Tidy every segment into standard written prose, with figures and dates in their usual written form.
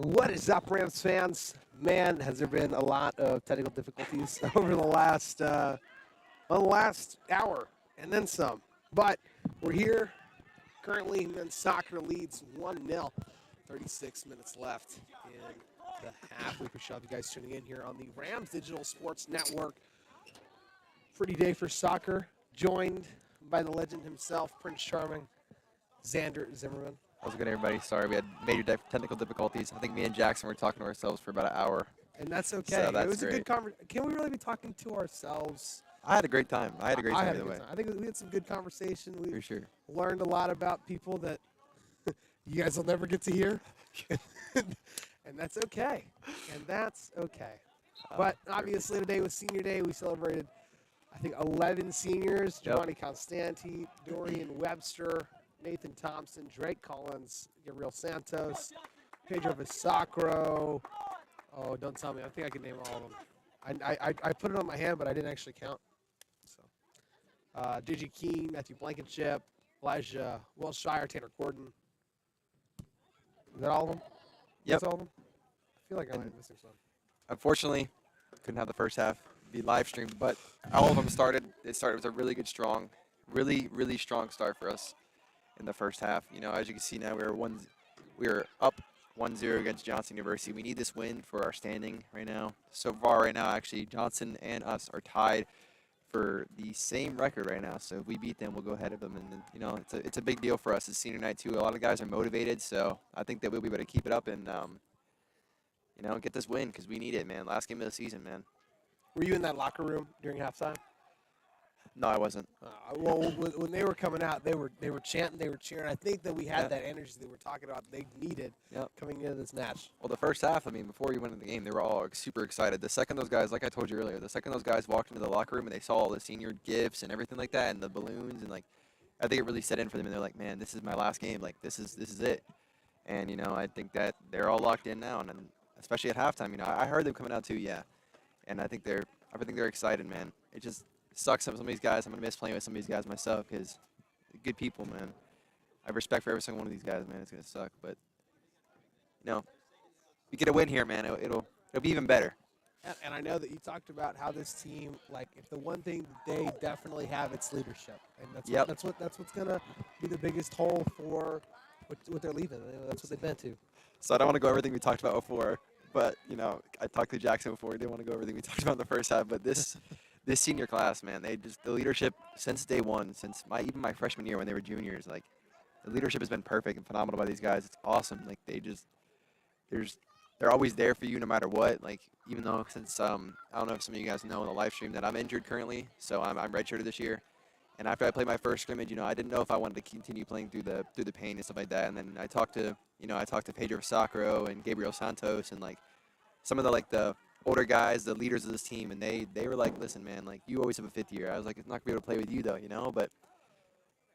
What is up, Rams fans? Man, has there been a lot of technical difficulties over the last hour and then some. But we're here. Currently, men's soccer leads 1-0. 36 minutes left in the half. We appreciate you guys tuning in here on the Rams Digital Sports Network. Pretty day for soccer, joined by the legend himself, Prince Charming, Xander Zimmerman. How's it going, everybody? Sorry, we had major technical difficulties. I think me and Jackson were talking to ourselves for about an hour. And that's okay. So that's it was a great. good conversation. Can we really be talking to ourselves? I had a great time. I had a great time either way. I think we had some good conversation. We For sure. learned a lot about people that you guys will never get to hear. And that's okay. But obviously today was senior day. We celebrated, I think, 11 seniors. Yep. Giovanni Constanti, Dorian Webster, Nathan Thompson, Drake Collins, Gabriel Santos, Pedro Visacro. Oh, don't tell me. I think I can name all of them. I put it on my hand, but I didn't actually count. So, JG Keene, Matthew Blankenship, Elijah Wilshire, Tanner Gordon. Is that all of them? Yep. That's all of them? I feel like I might be missing some. Unfortunately, couldn't have the first half be live streamed, but all of them started. It started with a really good, really strong start for us in the first half. You know, as you can see now, we were up 1-0 against Johnson University. We need this win for our standing right now. So far right now, actually, Johnson and us are tied for the same record right now. So if we beat them, we'll go ahead of them. And, you know, it's a big deal for us. It's senior night, too. A lot of guys are motivated. So I think that we'll be able to keep it up and, you know, get this win because we need it, man. Last game of the season, man. Were you in that locker room during halftime? No, I wasn't. Well, when they were coming out, they were chanting, they were cheering. I think that we had that energy that we're talking about they needed coming into this match. Well, the first half, I mean, before we went into the game, they were all super excited. The second those guys, like I told you earlier, the second those guys walked into the locker room and they saw all the senior gifts and everything like that and the balloons and, like, I think it really set in for them. And they're like, man, this is my last game. Like, this is it. And, you know, I think that they're all locked in now. And especially at halftime, you know, I heard them coming out too, yeah. And I think they're excited, man. It just sucks some of these guys. I'm going to miss playing with some of these guys myself because good people, man. I have respect for every single one of these guys, man. It's going to suck. But, you know, we get a win here, man. It'll be even better. And I know that you talked about how this team, like, if the one thing that they definitely have, it's leadership. And that's what's going to be the biggest hole for what they're leaving. That's what they've been to. So I don't want to go everything we talked about before. But, you know, I talked to Jackson before. We didn't want to go everything we talked about in the first half. But this senior class, man, the leadership since day one, since even my freshman year when they were juniors, like, the leadership has been perfect and phenomenal by these guys. It's awesome. Like, they're always there for you no matter what. Like, even though since I don't know if some of you guys know in the live stream that I'm injured currently, so I'm redshirted this year. And after I played my first scrimmage, you know, I didn't know if I wanted to continue playing through the pain and stuff like that. And then I talked to Pedro Visacro and Gabriel Santos and, like, some of the older guys, the leaders of this team, and they were like, listen, man, like, you always have a fifth year. I was like, it's not going to be able to play with you, though, you know, but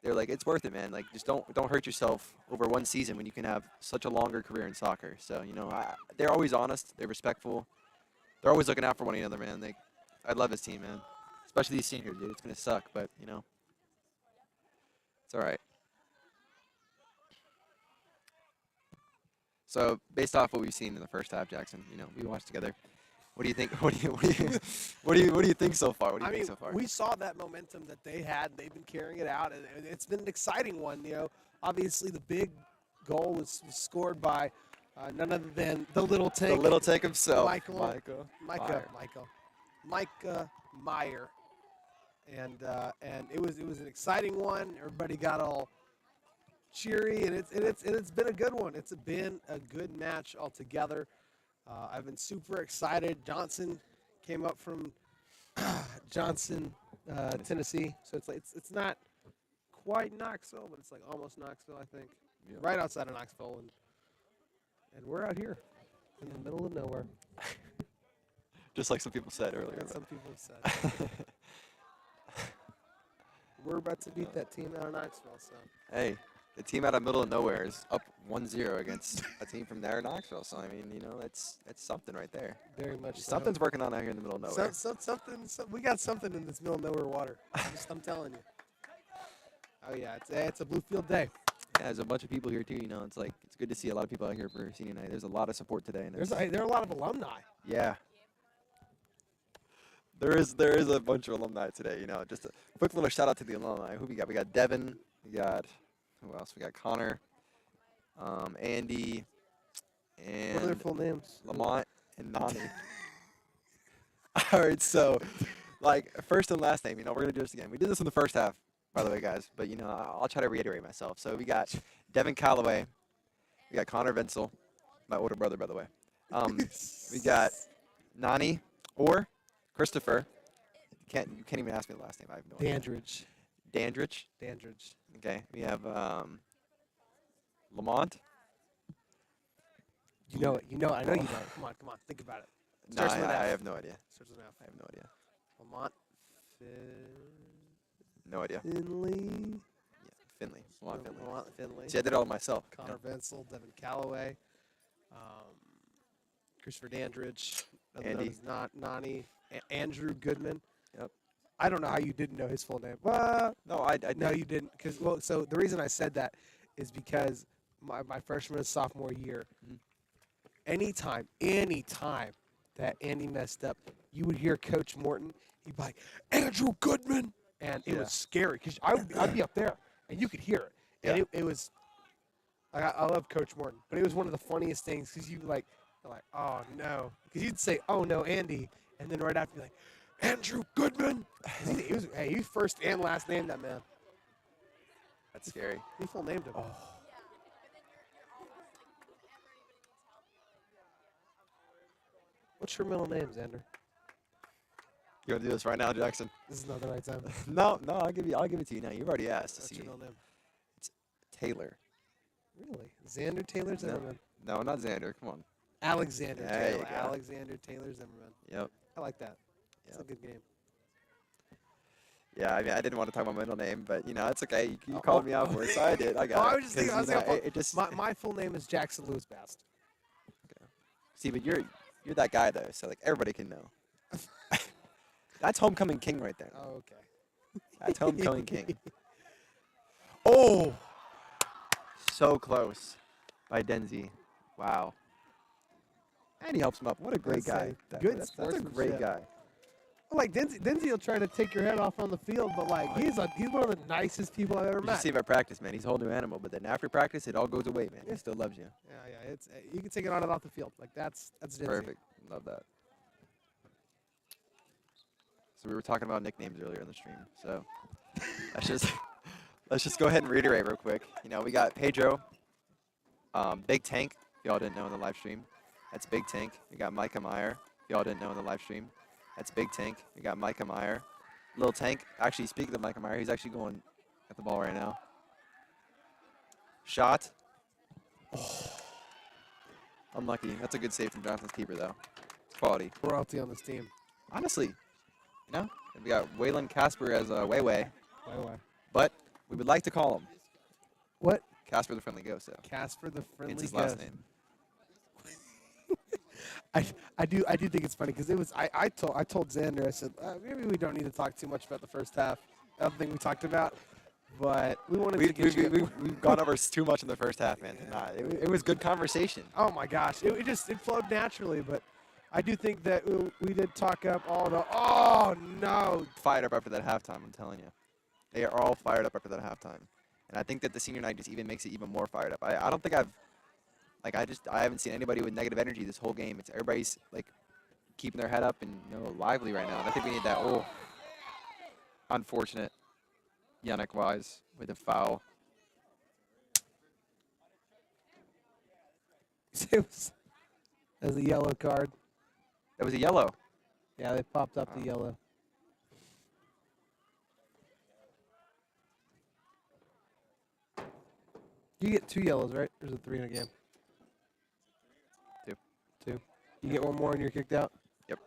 they're like, it's worth it, man. Like, just don't hurt yourself over one season when you can have such a longer career in soccer. So, you know, they're always honest. They're respectful. They're always looking out for one another, man. I love this team, man, especially these seniors, dude. It's going to suck, but, you know, it's all right. So, based off what we've seen in the first half, Jackson, you know, we watched together. What do you think? What do you think so far? What do you think so far? We saw that momentum that they had. They've been carrying it out, and it's been an exciting one. You know, obviously the big goal was scored by none other than the little tank. The little tank himself, Micah Meyer, and it was an exciting one. Everybody got all cheery, and it's been a good one. It's been a good match altogether. I've been super excited. Johnson came up from Johnson, Tennessee, so it's not quite Knoxville, but it's like almost Knoxville, I think, right outside of Knoxville, and we're out here in the middle of nowhere. Just like some people said earlier. Some people have said. We're about to beat that team out of Knoxville, so. Hey. The team out of middle of nowhere is up 1-0 against a team from there in Knoxville. So, I mean, you know, it's something right there. Very much so. Something's working on out here in the middle of nowhere. We got something in this middle of nowhere water. I'm telling you. Oh, yeah, it's a Bluefield day. Yeah, there's a bunch of people here too. You know, it's like it's good to see a lot of people out here for senior night. There's a lot of support today, and There are a lot of alumni. yeah, there is a bunch of alumni today. You know, just a quick little shout out to the alumni. Who we got? We got Devin. We got who else? We got Connor, Andy, What are their and full names? Lamont and Nani. All right, so like first and last name. You know, we're gonna do this again. We did this in the first half, by the way, guys. But you know, I'll try to reiterate myself. So we got Devin Calloway. We got Connor Venzel, my older brother, by the way. We got Nani or Christopher. You can't even ask me the last name. I have no idea. Dandridge. Dandridge. Dandridge. Okay. We have Lamont. You know it. You know it. I know you know it. Come on. Think about it. No, Starts with an I F. have no idea. Starts with an F. I have no idea. Lamont No idea. Finley. Finley. Lamont Finley. Lamont Finley. See, I did it all myself. you Connor know? Venzel, Devin Calloway, Christopher Dandridge, Andy. not Nani, Andrew Goodman. Yep. I don't know how you didn't know his full name. No, I No, you didn't. So the reason I said that is because my freshman and sophomore year, Mhm. anytime that Andy messed up, you would hear Coach Morton. He'd be like, Andrew Goodman, and it Yeah. was scary because I'd be up there and you could hear it, and Yeah. it was. I love Coach Morton, but it was one of the funniest things because you're like, oh no, because you'd say, oh no, Andy, and then right after you're like, Andrew Goodman. He was first and last name that man. That's scary. He full named him. What's your middle name, Xander? You want to do this right now, Jackson? This is not the right time. No, I'll give it to you now. You've already asked to What's see. your middle name? Taylor. Really? Xander Taylor Zimmerman. No, not Xander. Come on. Alexander There you Taylor. go. Alexander Taylor Zimmerman. Yep. I like that. It's a Yep. good game. Yeah, I mean, I didn't want to talk about my middle name, but you know, it's okay. You Oh, called me out for it, so I did. I got it. I was just thinking. 'Cause, you know, it just My full name is Jackson Lewis Bast. see, but you're that guy though, so like everybody can know. That's homecoming king right there. Oh, okay. That's homecoming king. Oh, So close by Denzi. Wow. And he helps him up. What a great That's a guy. good That's a great sportsmanship. guy. like Denzi will try to take your head off on the field, but like he's one of the nicest people I've ever You should met. see him at practice, man. He's a whole new animal. But then after practice, it all goes away, man. He still loves you. Yeah. It's you can take it on and off the field. Like that's Denzi. Perfect. Love that. So we were talking about nicknames earlier in the stream. So let's just go ahead and reiterate real quick. You know, we got Pedro, Big Tank. If y'all didn't know in the live stream, that's Big Tank. We got Micah Meyer. If y'all didn't know in the live stream, that's Big Tank. We got Micah Meyer. Little Tank. Actually, speaking of Micah Meyer, he's actually going at the ball right now. Shot. Unlucky. That's a good save from Jonathan's keeper, though. It's quality. Royalty on this team. Honestly, you know, and we got Waylon Casper as a Way, By the way. but we would like to call him What? Casper the Friendly Ghost. So Casper the Friendly it's his Ghost. last name. I do think it's funny because it was I told Xander, I said maybe we don't need to talk too much about the first half. I don't think we talked about, but we wanted to get you. We've gone over too much in the first half, man. Nah, it was good conversation. Oh my gosh, it flowed naturally, but I do think that we did talk up all the. Oh no! Fired up after that halftime, I'm telling you. They are all fired up after that halftime. And I think that the senior night just even makes it even more fired up. I don't think I haven't seen anybody with negative energy this whole game. It's everybody's like keeping their head up and lively right now. And I think we need that. Oh, unfortunate. Yannick Wise with a foul. It was a yellow card. That was a yellow. Yeah, they popped up the yellow. You get 2 yellows, right? Or is it 3 in a game? 2. 2. You get one more and you're kicked out? Yep.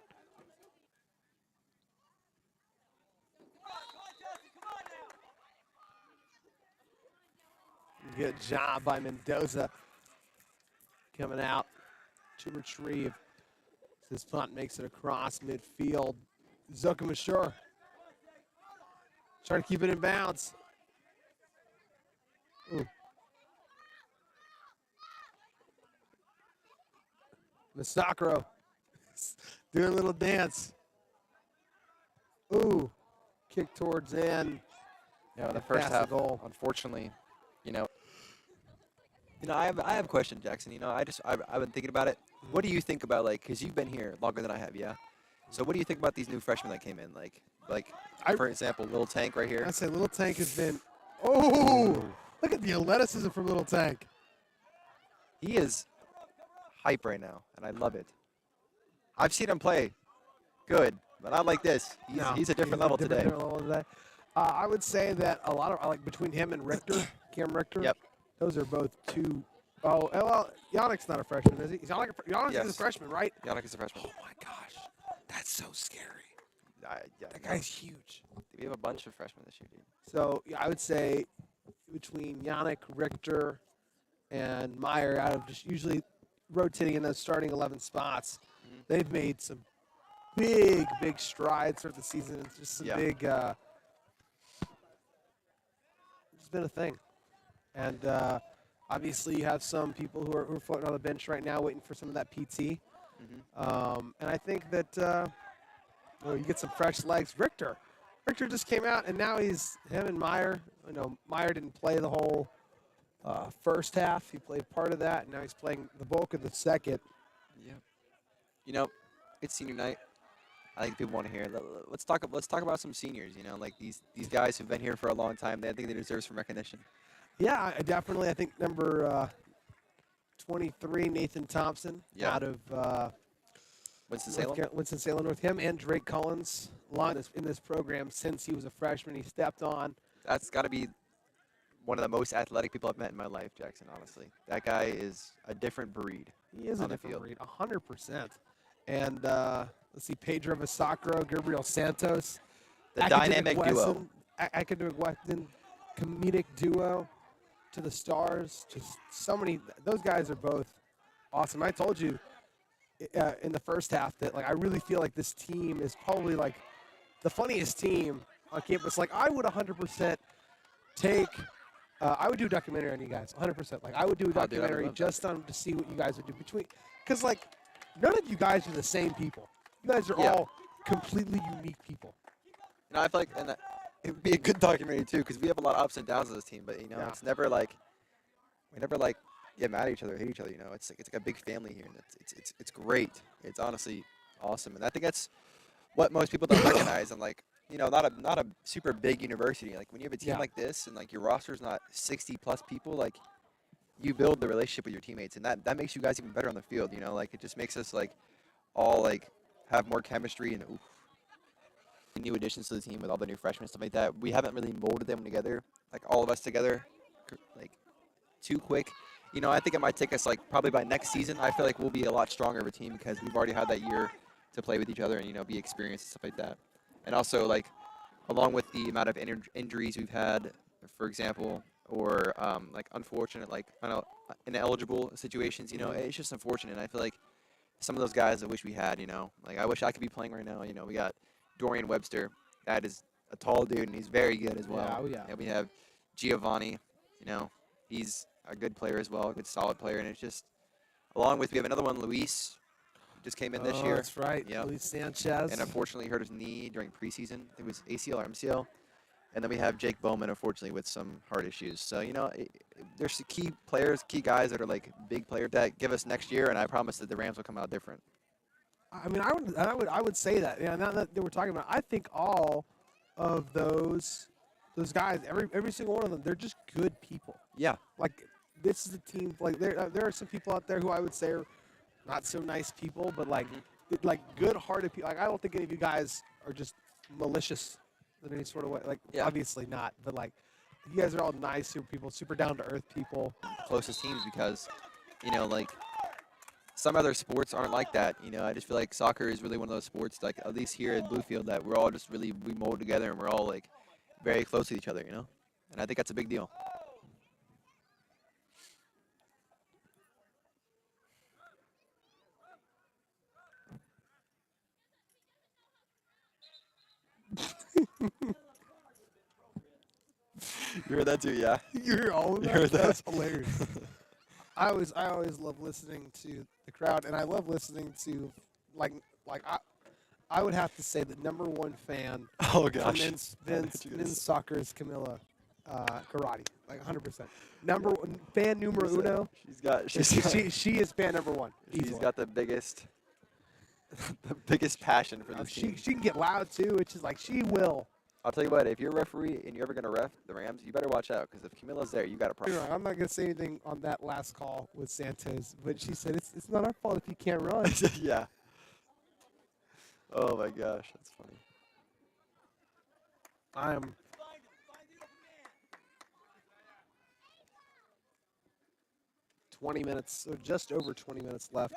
Good job by Mendoza. Coming out to retrieve. This punt makes it across midfield. Zucca Mashur trying to keep it in bounds. Ooh. Masakro doing a little dance. Ooh, kick towards end. Yeah, the And first pass the half, goal. unfortunately, you know, I have a question, Jackson. I've been thinking about it. What do you think about like, cause you've been here longer than I have, yeah. So what do you think about these new freshmen that came in? Like I for example, Little Tank right here. I say Little Tank has been. Oh, look at the athleticism from Little Tank. He is hype right now, and I love it. I've seen him play good, but not like this. He's a different level today. Different level today. I would say that a lot of like between him and Richter, Cam Richter. Yep. Those are both two. Oh, well, Yannick's not a freshman, is he? Yannick Yes. is a freshman, right? Yannick is a freshman. Oh my gosh, that's so scary. Yeah, That guy's huge. we have a bunch of freshmen this year, dude. So yeah, I would say between Yannick, Richter, and Meyer, out of just usually rotating in those starting 11 spots, they've made some big strides throughout the season. It's just some Yeah. big. It's been a thing, and obviously you have some people who are floating on the bench right now, waiting for some of that PT. And I think that you get some fresh legs. Richter just came out, and now him and Meyer. Meyer didn't play the whole first half. He played part of that, and now he's playing the bulk of the second. Yeah. It's senior night. I think people want to hear it. Let's talk about some seniors. Like these guys who've been here for a long time. I think they deserve some recognition. Yeah, I think number 23, Nathan Thompson, Yeah. out of Winston-Salem. Winston-Salem, North. Him and Drake Collins, in this program since he was a freshman. He stepped on. That's got to be one of the most athletic people I've met in my life, Jackson. Honestly, that guy is a different breed. He is a on the different field. breed, 100%. And let's see, Pedro Vasacro, Gabriel Santos. The dynamic duo. Academic Weston, comedic duo to the stars. Just so many. Those guys are both awesome. I told you in the first half that I really feel like this team is probably like the funniest team on campus. Like I would 100% take. I would do a documentary on you guys, 100%. Like I would do a Oh, dude, I would documentary love that. just on to see what you guys would do because none of you guys are the same people. You guys are Yeah. all completely unique people. I feel like, it would be a good documentary too, because we have a lot of ups and downs of this team. But Yeah. it's never like we never get mad at each other, hate each other. It's like a big family here, and it's great. It's honestly awesome, and I think that's what most people don't recognize. And not a super big university. Like when you have a team Yeah. like this, and your roster's not 60+ people, you build the relationship with your teammates, and that makes you guys even better on the field. It just makes us all have more chemistry and new additions to the team with all the new freshmen, stuff like that. We haven't really molded them together, all of us together, too quick. I think it might take us probably by next season. I feel like we'll be a lot stronger of a team because we've already had that year to play with each other and be experienced and stuff like that. And also along with the amount of injuries we've had, for example, or unfortunate ineligible situations. It's just unfortunate. And I feel like some of those guys I wish we had. I wish I could be playing right now. We got Dorian Webster. That is a tall dude, and he's very good as well. Yeah, oh yeah. We have Giovanni. He's a good player as well, a good solid player. And it's just, we have another one, Luis, who just came in this year. That's right. Yep. Luis Sanchez. And unfortunately hurt his knee during preseason. It was ACL or MCL. And then we have Jake Bowman, unfortunately, with some heart issues. So, there's key players, key guys that are big players that give us next year, and I promise that the Rams will come out different. I mean, I would say that. Yeah, now that we're talking about, I think all of those guys, every single one of them, they're just good people. Yeah. This is a team. There are some people out there who I would say are not so nice people, but good-hearted people. I don't think any of you guys are just malicious in any sort of way. Yeah. Obviously not, but you guys are all nice, super people, super down-to-earth people. Closest teams because, some other sports aren't like that. I just feel like soccer is really one of those sports, at least here at Bluefield, that we're all just really, we mold together and we're all very close to each other, and I think that's a big deal. You heard that too, yeah? You hear all of You that? heard that? That's hilarious. I always love listening to the crowd, and I love listening to like I would have to say the number one fan Oh for gosh. men's soccer is Camilla Karate, like 100%. Number one fan numero uno. She is fan number one. She's easily. got the biggest the biggest passion for this She team. can get loud too, which is like she will. I'll tell you what, if you're a referee and you're ever gonna ref the Rams, you better watch out because if Camilla's there, you got a You're problem. right, I'm not gonna say anything on that last call with Santos, but she said it's not our fault if you can't run. Yeah. Oh my gosh, that's funny. I am. .20 minutes, so just over 20 minutes left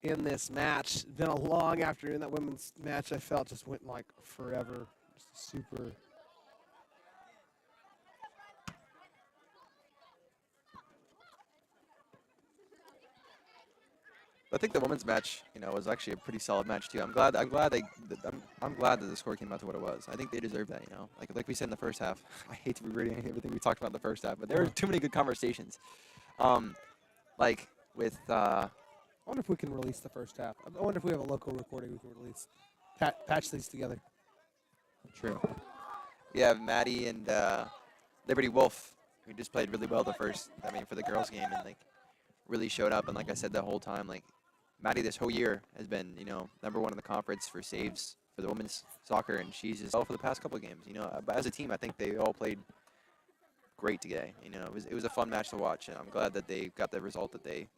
in this match. It's been a long afternoon. That women's match I felt just went like forever. Just super. I think the women's match, was actually a pretty solid match too. I'm glad that the score came out to what it was. I think they deserve that, Like we said in the first half. I hate to be reading everything we talked about in the first half, but there were too many good conversations. Like with I wonder if we can release the first half. I wonder if we have a local recording we can release. Patch these together. True. We have Maddie and Liberty Wolf, who just played really well for the girls' game, and really showed up. And like I said the whole time, Maddie this whole year has been, number one in the conference for saves for the women's soccer, and she's just well for the past couple of games. But as a team, I think they all played great today. It was a fun match to watch, and I'm glad that they got the result that they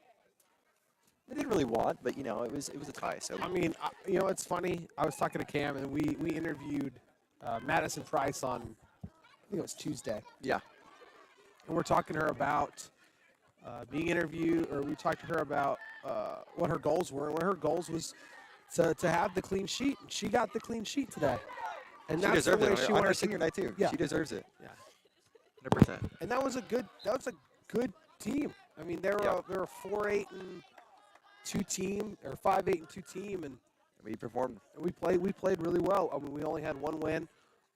didn't really want, but it was a tie. So I mean, it's funny. I was talking to Cam, and we interviewed Madison Price on, I think it was Tuesday, yeah, and we're talking to her about being interviewed, or we talked to her about what her goals were. One of her goals was to have the clean sheet. She got the clean sheet today, and she that's the deserved way it she on wanted her to. senior night too. Yeah. She deserves it. Yeah. 100%. And that was a good team. I mean, they were a 4-8-2 team, or 5-8-2 team, and We performed. we played really well. I mean, we only had one win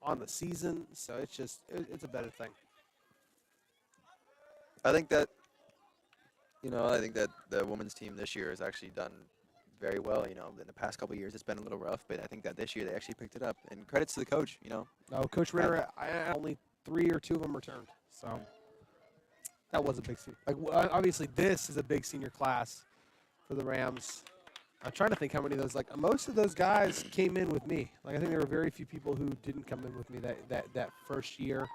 on the season, so it's a better thing. I think that the women's team this year has actually done very well. In the past couple of years, it's been a little rough, but I think that this year they actually picked it up. And credits to the coach. No, Coach Ritter, only 3 or 2 of them returned, so that was a big senior. Obviously, this is a big senior class for the Rams. I'm trying to think how many of those. Most of those guys came in with me. I think there were very few people who didn't come in with me that first year.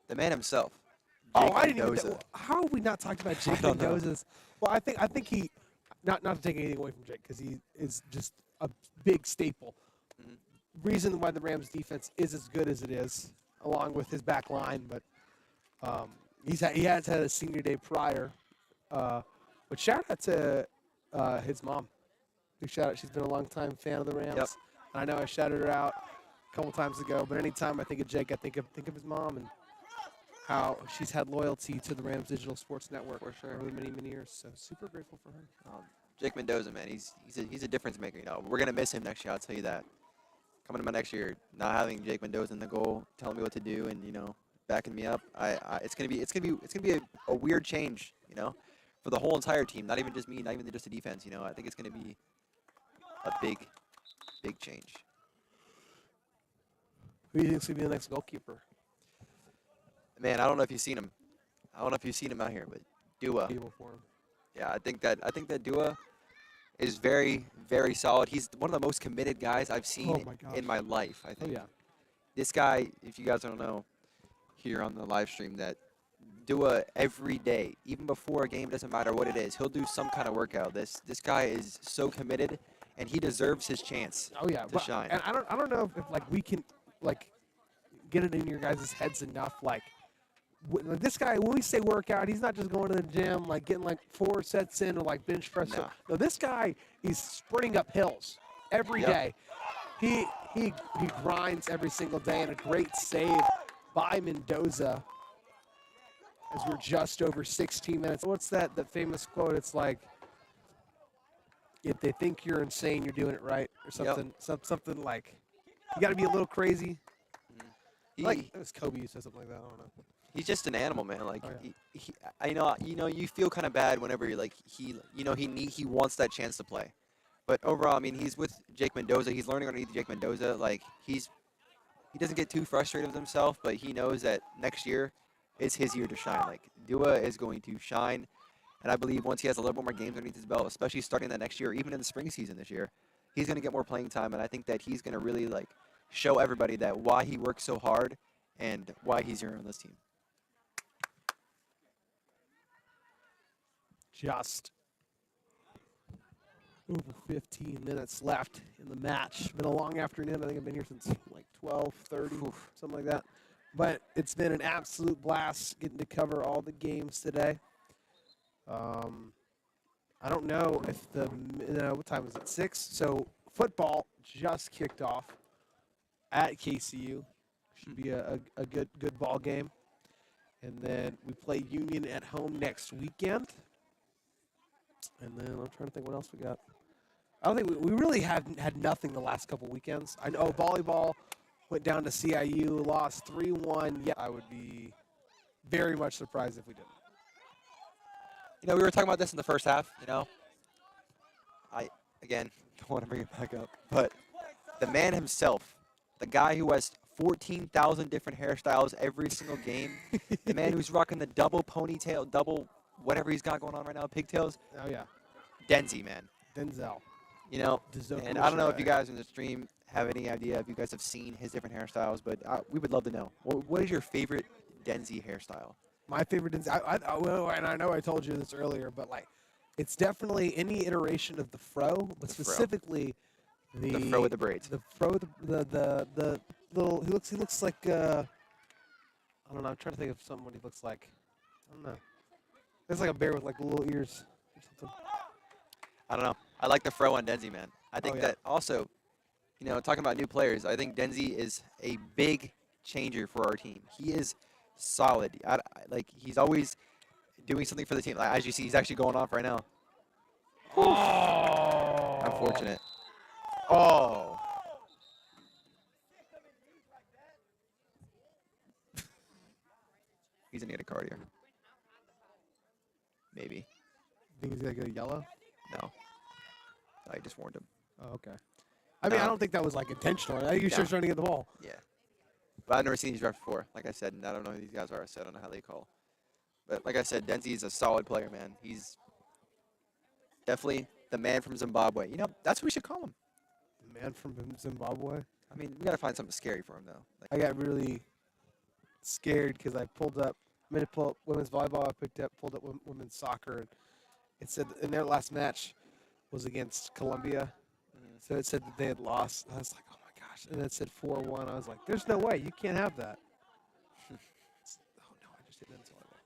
The man himself. Oh, Jake I didn't even. Mendoza. How have we not talked about Jake don't know. Mendoza's? Well, I think he, not to take anything away from Jake, because he is just a big staple. Mhm. Reason why the Rams defense is as good as it is, along with his back line, but he has had a senior day prior. But shout out to his mom. Big shout out. She's been a long time fan of the Rams. Yep. And I know I shouted her out a couple times ago, but anytime I think of Jake, I think of his mom and how she's had loyalty to the Rams Digital Sports Network For sure. over many, many years. So super grateful for her. Jake Mendoza, man, he's a difference maker. We're gonna miss him next year. I'll tell you that. Coming to my next year, not having Jake Mendoza in the goal, telling me what to do, and backing me up. It's gonna be a weird change. For the whole entire team, not even just me, not even just the defense. I think it's gonna be a big change. Who do you think's gonna be the next goalkeeper? Man, I don't know if you've seen him. Out here, but Dua. People for him. Yeah, I think that Dua is very, very solid. He's one of the most committed guys I've seen Oh my gosh. in my life. I Oh think. yeah. This guy, if you guys don't know, here on the live stream, that Dua every day, even before a game, doesn't matter what it is, he'll do some kind of workout. This guy is so committed, and he deserves his chance Oh yeah. to shine. And I don't know if we can get it in your guys' heads enough. This guy, when we say workout, he's not just going to the gym, getting 4 sets in or bench press. Nah. No, this guy is sprinting up hills every day. He grinds every single day, and a great save by Mendoza as we're just over 16 minutes. What's that famous quote? It's if they think you're insane, you're doing it right, or something. Something like you got to be a little crazy. It was Kobe who said something like that. I don't know. He's just an animal, man. Like Oh, yeah. you feel kind of bad whenever you're like he wants that chance to play. But overall, I mean, he's with Jake Mendoza. He's learning underneath Jake Mendoza. Like he doesn't get too frustrated with himself, but he knows that next year is his year to shine. Like Dua is going to shine, and I believe once he has a little bit more games underneath his belt, especially starting that next year, even in the spring season this year, he's going to get more playing time, and I think that he's going to really like show everybody that why he works so hard and why he's here on this team. Just over 15 minutes left in the match. Been a long afternoon. I think I've been here since like 12:30, something like that. But it's been an absolute blast getting to cover all the games today. I don't know if what time is it? 6. So football just kicked off at KCU. Should be a good ball game. And then we play Union at home next weekend. And then I'm trying to think what else we got. I don't think we really had nothing the last couple weekends. I know volleyball went down to CIU, lost 3-1. Yeah, I would be very much surprised if we didn't. We were talking about this in the first half. I again don't want to bring it back up, but the man himself, the guy who has 14,000 different hairstyles every single game, the man who's rocking the double ponytail, double whatever he's got going on right now, pigtails. Oh yeah, Denzi, man. Denzel. And I don't know if you guys in the stream have any idea if you guys have seen his different hairstyles, but we would love to know. What is your favorite Denzi hairstyle? My favorite Denzel, and I know I told you this earlier, but like, it's definitely any iteration of the fro, but specifically the fro with the braids. The fro, the little. He looks like I don't know. I'm trying to think of something what he looks like. I don't know. Looks like a bear with like little ears or something. I don't know. I like the fro on Denzi, man. I think yeah. that also, talking about new players, I think Denzi is a big changer for our team. He is solid. He's always doing something for the team. Like, as you see, he's actually going off right now. Oh. Unfortunate. Oh. He's gonna get a card here. Maybe. Think he's gonna go yellow? No. I just warned him. Oh, okay. I mean, I don't think that was like intentional. I think he's just trying to get the ball. Yeah. But I've never seen these refs before. Like I said, and I don't know who these guys are, so I don't know how they call. But like I said, Denzi is a solid player, man. He's definitely the man from Zimbabwe. That's what we should call him. The man from Zimbabwe? I mean, we got to find something scary for him, though. I got really scared because I pulled up, pull up women's volleyball. I pulled up women's soccer, and it said in their last match was against Colombia. So it said that they had lost. I was like, oh my gosh. And it said 4-1. I was like, there's no way. You can't have that. Oh, no, I just hit men's volleyball.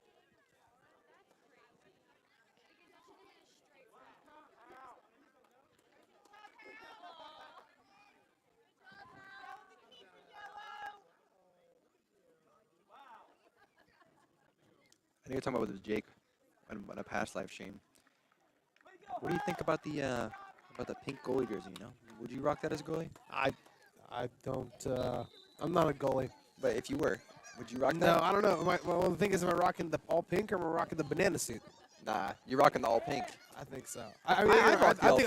I think you're talking about with Jake on a past live stream. What do you think about the pink goalie jersey? Would you rock that as a goalie? I don't. I'm not a goalie. But if you were, would you rock that? No, I don't know. Well, the thing is, am I rocking the all pink or am I rocking the banana suit? Nah, you're rocking the all pink. I think so. I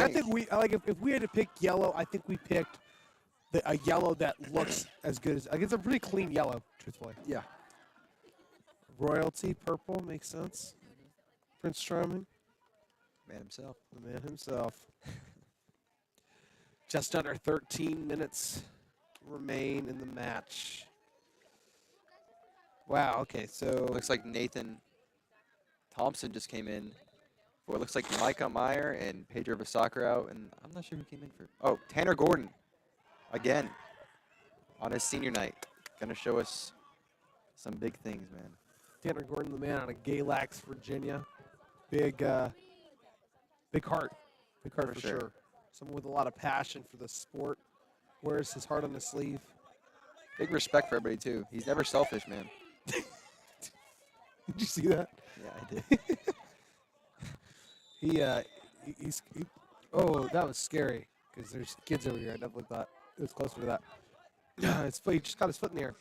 think we like if we had to pick yellow, I think we picked a yellow that looks as good as. Like, it's a pretty clean yellow, truthfully. Yeah. Royalty purple makes sense. Prince Charming. Man himself. The man himself. Just under 13 minutes remain in the match. Wow, okay, so... Looks like Nathan Thompson just came in. For it looks like Micah Meyer and Pedro Vasacra out, and I'm not sure who came in for... Oh, Tanner Gordon. Again. On his senior night. Gonna show us some big things, man. Tanner Gordon, the man out of Galax, Virginia. Big heart. Big heart for sure. Someone with a lot of passion for the sport. Wears his heart on his sleeve. Big respect for everybody, too. He's never selfish, man. Did you see that? Yeah, I did. He's oh, that was scary. Because there's kids over here. I definitely thought it was closer to that. He just got his foot in the air.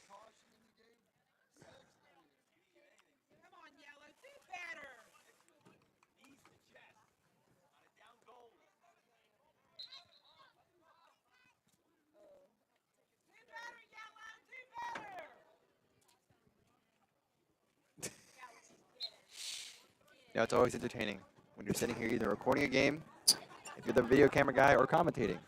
You know, it's always entertaining when you're sitting here either recording a game, if you're the video camera guy, or commentating.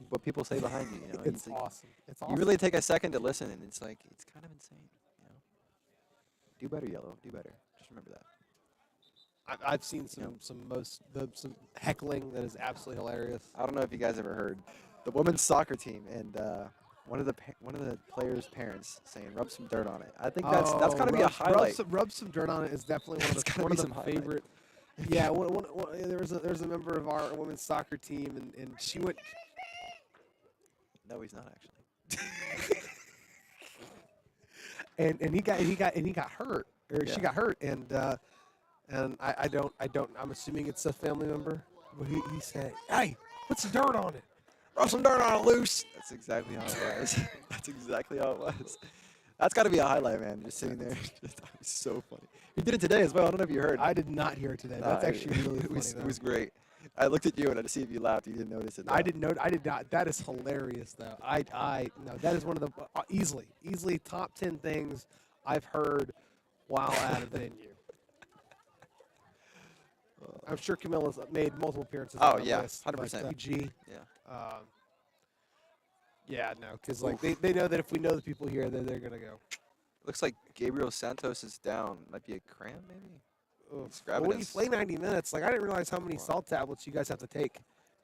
What people say behind you, you know. It's awesome. It's awesome. You really take a second to listen, and it's like, it's kind of insane, you know. Do better, Yellow. Do better. Just remember that. I've seen some heckling that is absolutely hilarious. I don't know if you guys ever heard the women's soccer team and one of the players' parents saying, "Rub some dirt on it." I think that's got to be a highlight. Rub some dirt on it is definitely one of the favorite. Yeah, there's a member of our women's soccer team, and she went. No, he's not actually. and he got hurt, or Yeah. she got hurt, and I don't. I'm assuming it's a family member. But he said, "Hey, put some dirt on it. Rub some dirt on it, loose." That's exactly how it was. That's exactly how it was. That's got to be a highlight, man. Just sitting there, just so funny. He did it today as well. I don't know if you heard. I did not hear it today. That's actually really funny. It was great. I looked at you and I to see if you laughed. You didn't notice it. Though. I didn't know. I did not. That is hilarious, though. No. That is one of the easily top 10 things I've heard while at a venue. I'm sure Camilla's made multiple appearances. Oh, on the yeah, list, 100%. but, G. Yeah. Yeah, no, because like they know that if we know the people here, then they're gonna go. Looks like Gabriel Santos is down. Might be a cramp, maybe. But when you play 90 minutes, like I didn't realize how many salt tablets you guys have to take,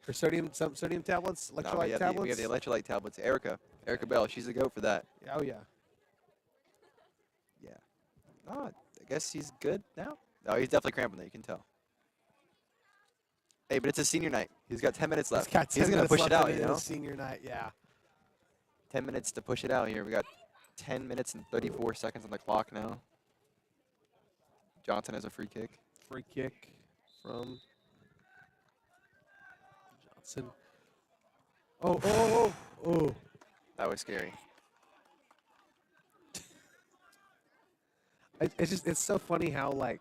or sodium tablets, electrolyte tablets. We have the electrolyte tablets. Erica Bell, she's a goat for that. Oh yeah. Yeah. Oh, I guess he's good now. No, he's definitely cramping there. You can tell. Hey, but it's a senior night. He's got 10 minutes left. He's going to push it out, you know? Senior night, yeah. 10 minutes to push it out here. We got 10 minutes and 34 seconds on the clock now. Johnson has a free kick. Free kick from Johnson. Oh. That was scary. It's so funny how like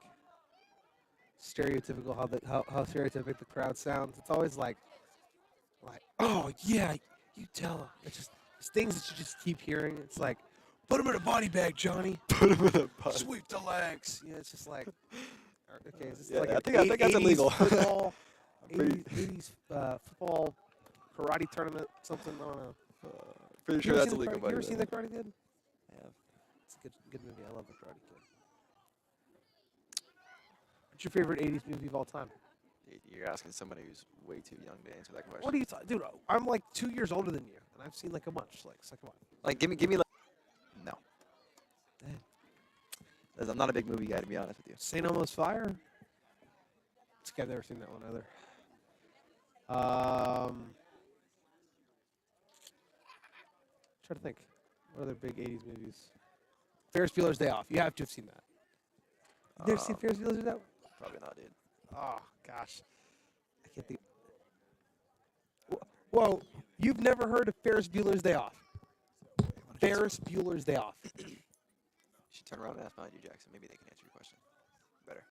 stereotypical how stereotypic the crowd sounds. It's always like oh yeah, you tell him. It's things that you just keep hearing. It's like, put him in a body bag, Johnny. Put him in a body. Sweep the legs. Yeah, it's just like okay. Is this Yeah, like I think that's illegal. Football, 80s football karate tournament, something. I don't know. Pretty sure that's illegal. You ever seen The Karate Kid? Yeah. It's a good movie. I love The Karate Kid. What's your favorite 80s movie of all time? You're asking somebody who's way too young to answer that question. What are you talking, dude? I'm like 2 years older than you, and I've seen like a bunch. Like, so come on. Like, give me. No. I'm not a big movie guy, to be honest with you. St. Elmo's Fire. It's okay, I've never seen that one either. Try to think. What other big 80s movies? Ferris Bueller's Day Off. You have to have seen that. You never seen Ferris Bueller's Day Off? Probably not, dude. Oh, gosh. I can't think. Whoa. You've never heard of Ferris Bueller's Day Off? Ferris Bueller's Day Off. You should turn around and ask behind you, Jackson. Maybe they can answer your question better.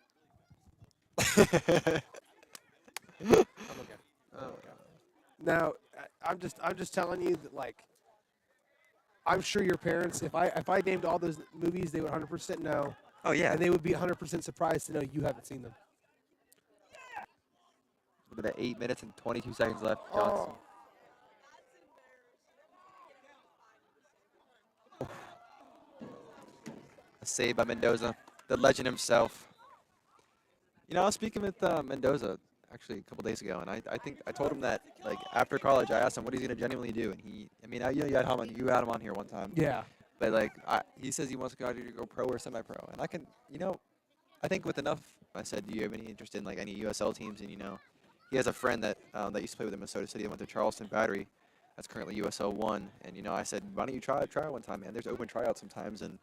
I'm okay. Now, I'm just telling you that, like, I'm sure your parents, if I named all those movies, they would 100% know. Oh, yeah. And they would be 100% surprised to know you haven't seen them. Look at that, 8 minutes and 22 seconds left. Johnson. A save by Mendoza, the legend himself. You know, I was speaking with Mendoza actually a couple days ago, and I told him that, like, after college, I asked him what he's going to genuinely do, and you had him on here one time. Yeah. But, like, he says he wants to go pro or semi-pro. And I can, I think with enough, I said, do you have any interest in, like, any USL teams? And, he has a friend that used to play with him in Minnesota City. I went to Charleston Battery. That's currently USL 1. And, I said, why don't you try it one time, man? There's open tryouts sometimes. And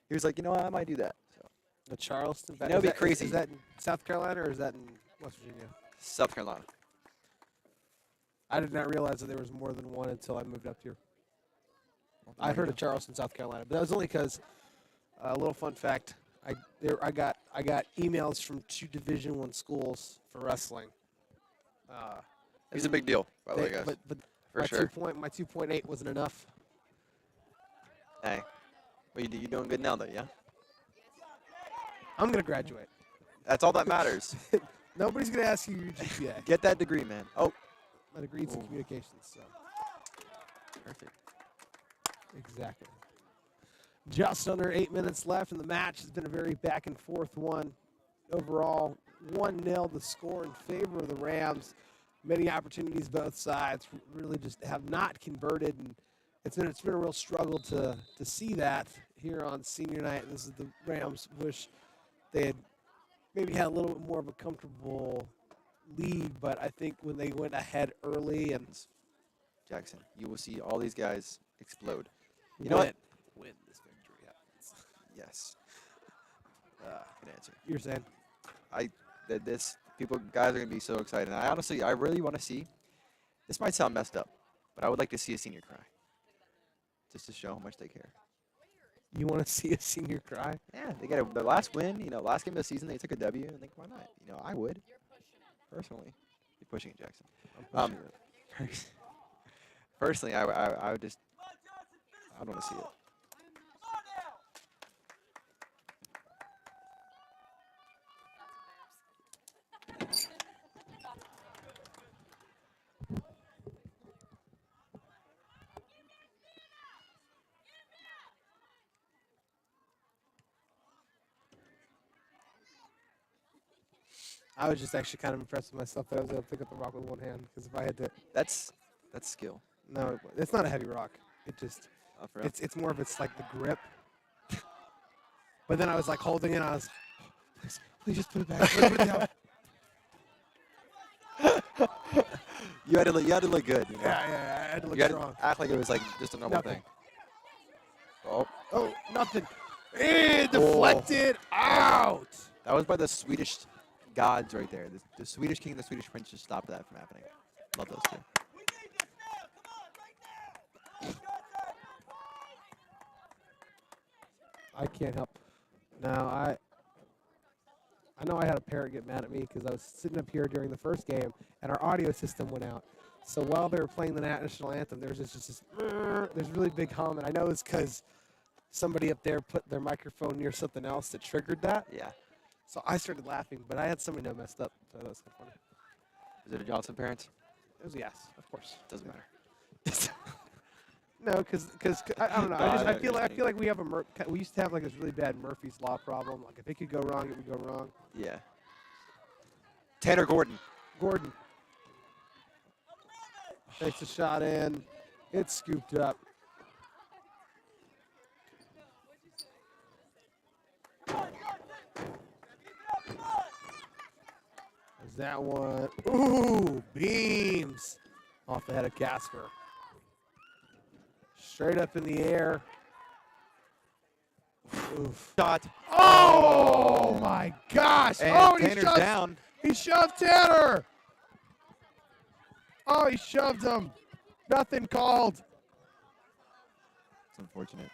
he was like, I might do that. So The Charleston Battery. It'd be crazy. Is that in South Carolina or is that in West Virginia? South Carolina. I did not realize that there was more than one until I moved up here. I heard of Charleston, South Carolina, but that was only because a little fun fact. I got emails from 2 Division I schools for wrestling. He's a big deal, by the way, guys. But for sure. My 2.8 wasn't enough. Hey, but you doing good now, though, yeah? I'm gonna graduate. That's all that matters. Nobody's gonna ask you your GPA. Get that degree, man. Oh, My degrees in Ooh. communications. So perfect. exactly. Just under 8 minutes left in the match. It's been a very back and forth one. Overall, 1-0 the score in favor of the Rams. Many opportunities both sides. Really just have not converted, and it's been a real struggle to see that here on senior night. This is the Rams wish they had maybe had a little bit more of a comfortable lead, but I think when they went ahead early and Jackson, you will see all these guys explode. You know what? When this victory happens. Yes. Good answer. You're saying? Guys are gonna be so excited. I really want to see. This might sound messed up, but I would like to see a senior cry, just to show how much they care. You want to see a senior cry? Yeah, they got their last win. Last game of the season, they took a W, and I think why not? I would personally. You're pushing it, Jackson. I'm pushing it. Personally, I would just. I don't want to see it. I was just actually kind of impressed with myself that I was able to pick up the rock with one hand, because if I had to, That's skill. no, it's not a heavy rock. It just, For real. it's more of like the grip. But then I was like holding it. I was, please just put it back. Put it down. You had to look good. Yeah, I had to look You had strong. to act like it was like just a normal Nothing. thing. Oh, Oh, nothing. Deflected out. that was by the Swedish gods right there. The Swedish king and the Swedish prince just stopped that from happening. Love those two. I can't help. Now I know I had a parent get mad at me because I was sitting up here during the first game and our audio system went out. So while they were playing the national anthem, there was just this there's really big hum, and I know it's because somebody up there put their microphone near something else that triggered that. Yeah. So I started laughing, but I had somebody know messed up. So that was kind of funny. Is it a Johnson parents? It was a yes, of course. Doesn't matter. No, because I don't know. No, I know feel what you're like we have we used to have like this really bad Murphy's Law problem. Like if it could go wrong, it would go wrong. Yeah. Tanner Gordon. Gordon takes a shot in. It's scooped up. There's that one. Ooh, beams off the head of Casper. Straight up in the air. Oof. Shot. Oh my gosh! And oh, Tanner's down. He shoved Tanner. Oh, he shoved him. Nothing called. It's unfortunate.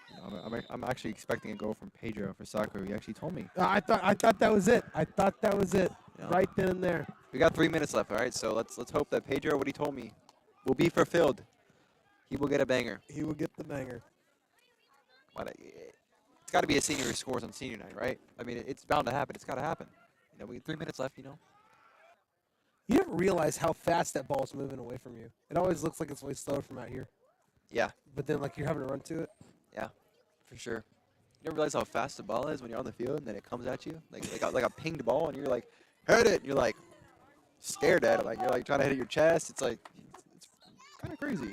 I'm actually expecting a goal from Pedro for soccer. He actually told me. I thought that was it. I thought that was it. Yeah. Right then and there. We got 3 minutes left. All right, so let's hope that Pedro, what he told me, will be fulfilled. He will get a banger. He will get the banger. It's got to be a senior who scores on senior night, right? I mean, it's bound to happen. It's got to happen. We have 3 minutes left. You never realize how fast that ball's moving away from you. It always looks like it's way slower from out here. Yeah. But then, like, you're having to run to it. Yeah, for sure. You never realize how fast the ball is when you're on the field and then it comes at you, like a pinged ball, and you're like, hit it. And you're like scared at it, like you're like trying to hit it your chest. It's like it's kind of crazy.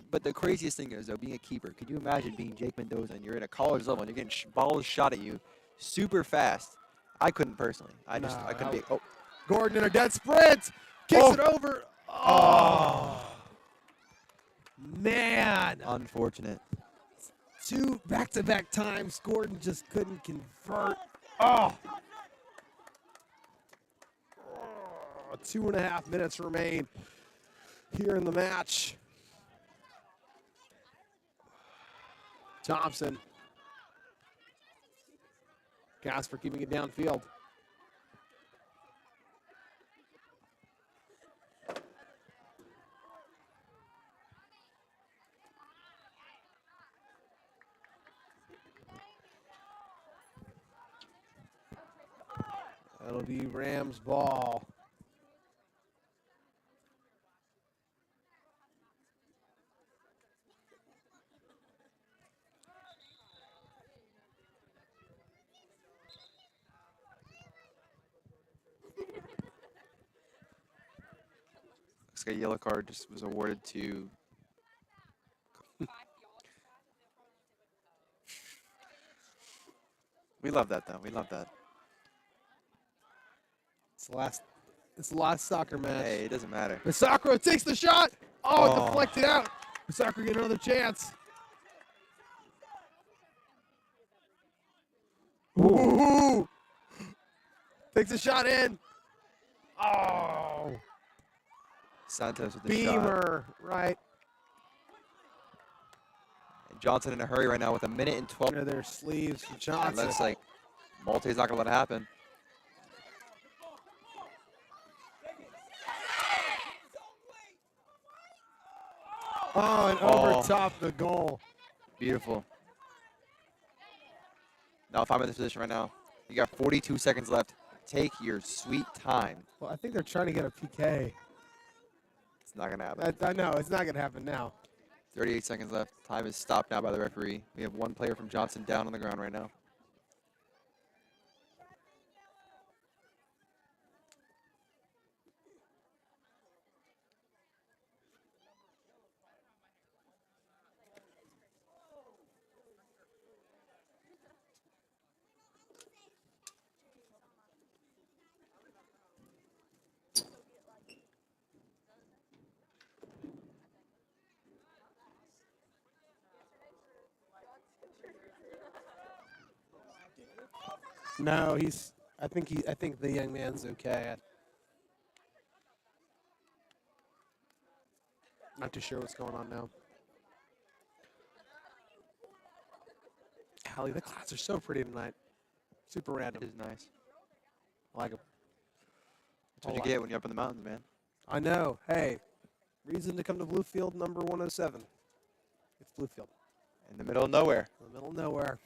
But the craziest thing is though, being a keeper. Could you imagine being Jake Mendoza and you're in a college level and you're getting balls shot at you super fast? I couldn't personally. I couldn't be. Oh, Gordon in a dead sprint. Kicks it over. Oh. Man. Unfortunate. 2 back-to-back times. Gordon just couldn't convert. Oh. 2.5 minutes remain here in the match. Thompson. Casper keeping it downfield. That'll be Rams ball. Looks like a yellow card just was awarded to. We love that, though. We love that. It's the last soccer match. Hey, it doesn't matter. Misakura takes the shot. Oh, Oh. deflected out. Misakura get another chance. Ooh. Takes a shot in. Oh. Santos with the shot. Beamer, right. And Johnson in a hurry right now with 1:12. Under their sleeves for It Johnson. looks like Malte's not going to let it happen. Oh, and Oh. over top the goal. Beautiful. Now, if I'm in this position right now, you got 42 seconds left. Take your sweet time. Well, I think they're trying to get a PK. It's not going to happen. I know, it's not going to happen now. 38 seconds left. Time is stopped now by the referee. We have one player from Johnson down on the ground right now. No, I think the young man's okay. Not too sure what's going on now. Golly, the clouds are so pretty tonight. Super It random. is nice. I like them. That's what you get when you're up in the mountains, man. I know. Hey, reason to come to Bluefield number 107. It's Bluefield. In the middle of nowhere. In the middle of nowhere.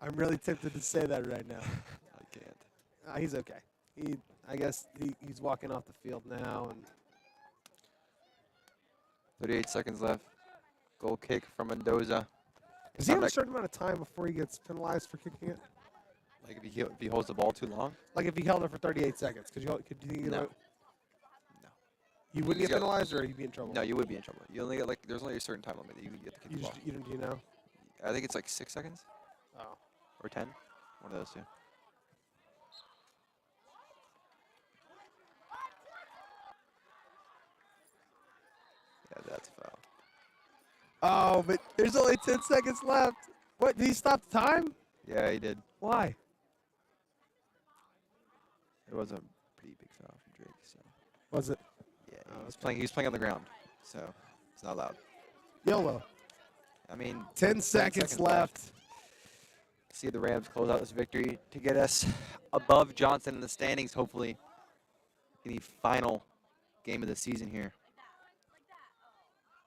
I'm really tempted to say that right now. I can't. He's okay. I guess he's walking off the field now. And 38 seconds left. Goal kick from Mendoza. does he have a Like- certain amount of time before he gets penalized for kicking it? Like if he holds the ball too long? Like if he held it for 38 seconds, could you No. You wouldn't He's get got- penalized, or you'd be in trouble? No, you would be in trouble. You only get there's only a certain time limit that you can get to kick You the ball. just you don't do you know? I think it's like 6 seconds Oh. or 10. One of those two. Yeah, that's a foul. Oh, but there's only 10 seconds left. What? Did he stop the time? Yeah, he did. Why? It was a pretty big foul from Drake. So Was it yeah, he was playing on the ground, so it's not allowed. YOLO? I mean, 10 seconds left. See the Rams close out this victory to get us above Johnson in the standings, hopefully, in the final game of the season here.